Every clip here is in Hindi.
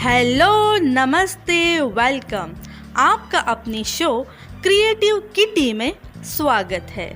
हेलो, नमस्ते, वेलकम। आपका अपनी शो क्रिएटिव किटी में स्वागत है।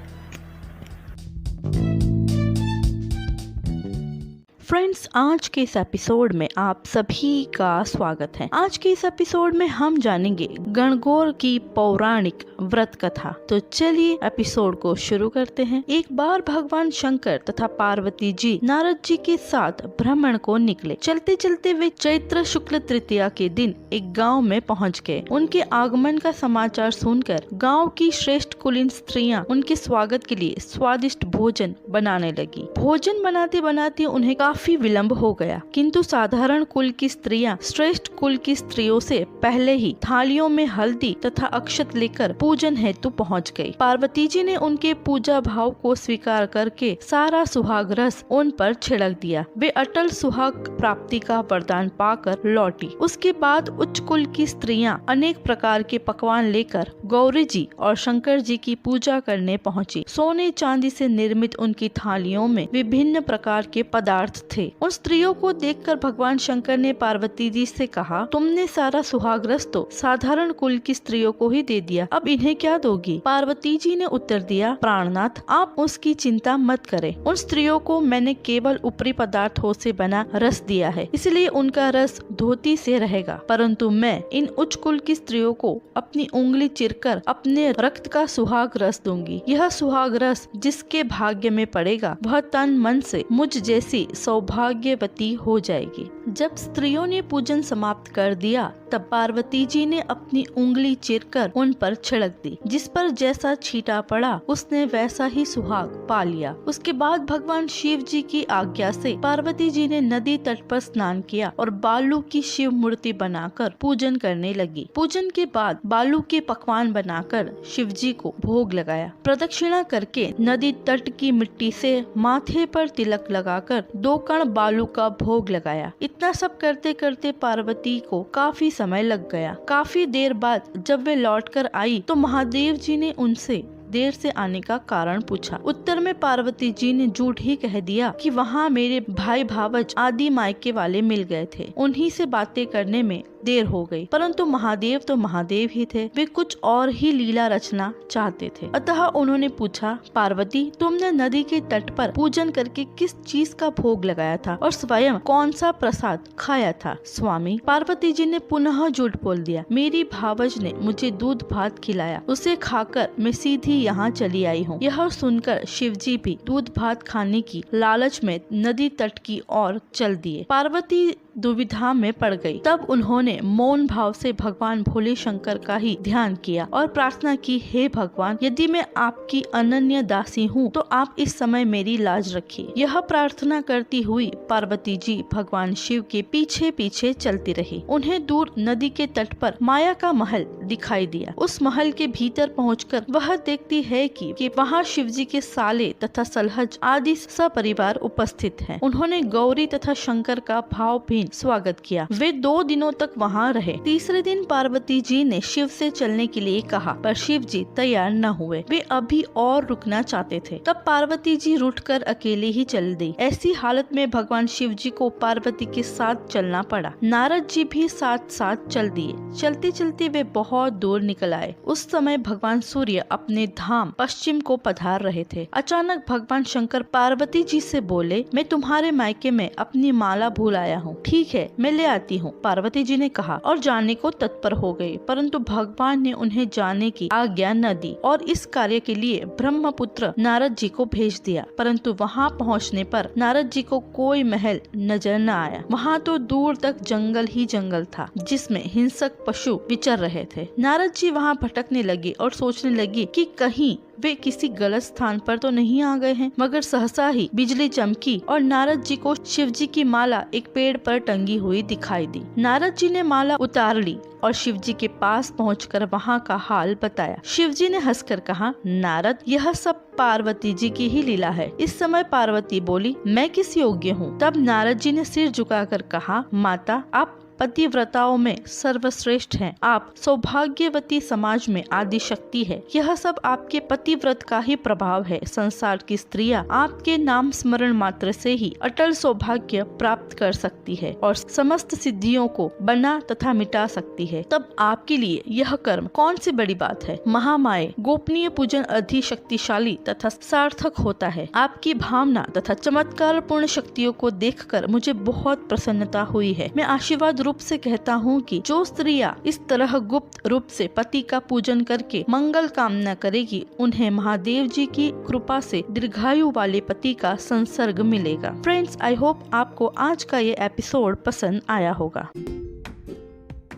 फ्रेंड्स, आज के इस एपिसोड में आप सभी का स्वागत है। आज के इस एपिसोड में हम जानेंगे गणगौर की पौराणिक व्रत कथा। तो चलिए एपिसोड को शुरू करते हैं। एक बार भगवान शंकर तथा पार्वती जी नारद जी के साथ भ्रमण को निकले। चलते चलते वे चैत्र शुक्ल तृतीया के दिन एक गांव में पहुंच गए। उनके आगमन का समाचार सुनकर गांव की श्रेष्ठ कुलीन स्त्रियां उनके स्वागत के लिए स्वादिष्ट भोजन बनाने लगी। भोजन बनाते बनाते उन्हें काफी विलंब हो गया, किंतु साधारण कुल की स्त्रियां श्रेष्ठ कुल की स्त्रियों से पहले ही थालियों में हल्दी तथा अक्षत लेकर पूजन हेतु पहुंच गई। पार्वती जी ने उनके पूजा भाव को स्वीकार करके सारा सुहाग रस उन पर छिड़क दिया। वे अटल सुहाग प्राप्ति का वरदान पाकर लौटी। उसके बाद उच्च कुल की स्त्रियां अनेक प्रकार के पकवान लेकर गौरी जी और शंकर जी की पूजा करने पहुंची। सोने चांदी से निर्मित उनकी थालियों में विभिन्न प्रकार के पदार्थ थे। उन स्त्रियों को देखकर भगवान शंकर ने पार्वती जी से कहा, तुमने सारा सुहाग रस तो साधारण कुल की स्त्रियों को ही दे दिया, अब इन्हें क्या दोगी? पार्वती जी ने उत्तर दिया, प्राणनाथ, आप उसकी चिंता मत करें। उन स्त्रियों को मैंने केवल ऊपरी पदार्थों से बना रस दिया है, इसलिए उनका रस धोती से रहेगा, परंतु मैं इन उच्च कुल की स्त्रियों को अपनी उंगली चिरकर अपने रक्त का सुहाग रस दूंगी। यह सुहाग रस जिसके भाग्य में पड़ेगा वह तन मन से मुझ जैसी सौभाग्यवती हो जाएगी। जब स्त्रियों ने पूजन समाप्त कर दिया तब पार्वती जी ने अपनी उंगली चिरकर उन पर छिड़क दी। जिस पर जैसा छींटा पड़ा उसने वैसा ही सुहाग पा लिया। उसके बाद भगवान शिव जी की आज्ञा से पार्वती जी ने नदी तट पर स्नान किया और बालू की शिव मूर्ति बनाकर पूजन करने लगी। पूजन के बाद बालू के पकवान बनाकर शिव जी को भोग लगाया। प्रदक्षिणा करके नदी तट की मिट्टी से माथे पर तिलक लगाकर 2 कण बालू का भोग लगाया। इतना सब करते करते पार्वती को काफी समय लग गया। काफी देर बाद जब वे लौटकर आई तो महादेव जी ने उनसे देर से आने का कारण पूछा। उत्तर में पार्वती जी ने झूठ ही कह दिया कि वहाँ मेरे भाई भावज आदि मायके वाले मिल गए थे, उन्हीं से बातें करने में देर हो गई। परंतु महादेव तो महादेव ही थे, वे कुछ और ही लीला रचना चाहते थे। अतः उन्होंने पूछा, पार्वती, तुमने नदी के तट पर पूजन करके किस चीज का भोग लगाया था और स्वयं कौन सा प्रसाद खाया था? स्वामी, पार्वती जी ने पुनः झूठ बोल दिया, मेरी भावज ने मुझे दूध भात खिलाया, उसे खाकर मैं सीधी यहाँ चली आई हूँ। यह सुनकर शिव जी भी दूध भात खाने की लालच में नदी तट की ओर चल दिए। पार्वती दुविधा में पड़ गई। तब उन्होंने मौन भाव से भगवान भोले शंकर का ही ध्यान किया और प्रार्थना की, हे भगवान, यदि मैं आपकी अनन्य दासी हूँ तो आप इस समय मेरी लाज रखिए। यह प्रार्थना करती हुई पार्वती जी भगवान शिव के पीछे पीछे चलती रही। उन्हें दूर नदी के तट पर माया का महल दिखाई दिया। उस महल के भीतर पहुंचकर वह देखती है कि वहाँ शिव जी के साले तथा सलहज आदि सपरिवार उपस्थित हैं। उन्होंने गौरी तथा शंकर का भावभीन स्वागत किया। वे 2 दिनों तक वहाँ रहे। तीसरे दिन पार्वती जी ने शिव से चलने के लिए कहा, पर शिव जी तैयार न हुए। वे अभी और रुकना चाहते थे। तब पार्वती जी रूठकर अकेले ही चल दी। ऐसी हालत में भगवान शिव जी को पार्वती के साथ चलना पड़ा। नारद जी भी साथ साथ चल दिए। चलते चलते वे बहुत दूर निकल आए। उस समय भगवान सूर्य अपने धाम पश्चिम को पधार रहे थे। अचानक भगवान शंकर पार्वती जी से बोले, मैं तुम्हारे मायके में अपनी माला भूल आया हूँ, ठीक है, मैं ले आती हूँ। पार्वती जी ने कहा और जाने को तत्पर हो गई, परंतु भगवान ने उन्हें जाने की आज्ञा न दी और इस कार्य के लिए ब्रह्मपुत्र नारद जी को भेज दिया। परंतु वहाँ पहुँचने पर नारद जी को कोई महल नजर न आया। वहाँ तो दूर तक जंगल ही जंगल था, जिसमें हिंसक पशु विचर रहे थे। नारद जी वहाँ भटकने लगे और सोचने लगे कि कहीं वे किसी गलत स्थान पर तो नहीं आ गए हैं। मगर सहसा ही बिजली चमकी और नारद जी को शिव जी की माला एक पेड़ पर टंगी हुई दिखाई दी। नारद जी ने माला उतार ली और शिव जी के पास पहुंचकर वहां का हाल बताया। शिव जी ने हंसकर कहा, नारद, यह सब पार्वती जी की ही लीला है। इस समय पार्वती बोली, मैं किस योग्य हूँ? तब नारद जी ने सिर झुकाकर कहा, माता, आप पतिव्रताओं में सर्वश्रेष्ठ हैं। आप सौभाग्यवती समाज में आदि शक्ति है। यह सब आपके पतिव्रत का ही प्रभाव है। संसार की स्त्रियां आपके नाम स्मरण मात्र से ही अटल सौभाग्य प्राप्त कर सकती है और समस्त सिद्धियों को बना तथा मिटा सकती है। तब आपके लिए यह कर्म कौन सी बड़ी बात है। महामाये गोपनीय पूजन अधिक शक्तिशाली तथा सार्थक होता है। आपकी भावना तथा चमत्कार पूर्ण शक्तियों को देखकर मुझे बहुत प्रसन्नता हुई है। मैं आशीर्वाद रूप से कहता हूँ कि जो स्त्रियां इस तरह गुप्त रूप से पति का पूजन करके मंगल कामना करेगी, उन्हें महादेव जी की कृपा से दीर्घायु वाले पति का संसर्ग मिलेगा। फ्रेंड्स, आई होप आपको आज का ये एपिसोड पसंद आया होगा।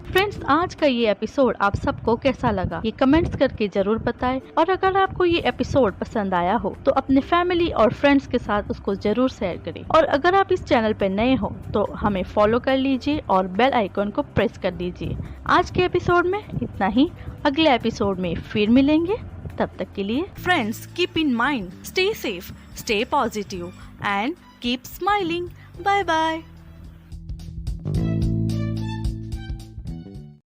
फ्रेंड्स, आज का ये एपिसोड आप सबको कैसा लगा ये कमेंट्स करके जरूर बताएं। और अगर आपको ये एपिसोड पसंद आया हो तो अपने फैमिली और फ्रेंड्स के साथ उसको जरूर शेयर करें। और अगर आप इस चैनल पे नए हो तो हमें फॉलो कर लीजिए और बेल आइकन को प्रेस कर दीजिए। आज के एपिसोड में इतना ही। अगले एपिसोड में फिर मिलेंगे। तब तक के लिए friends, keep in mind, stay safe, stay positive and keep smiling. Bye bye.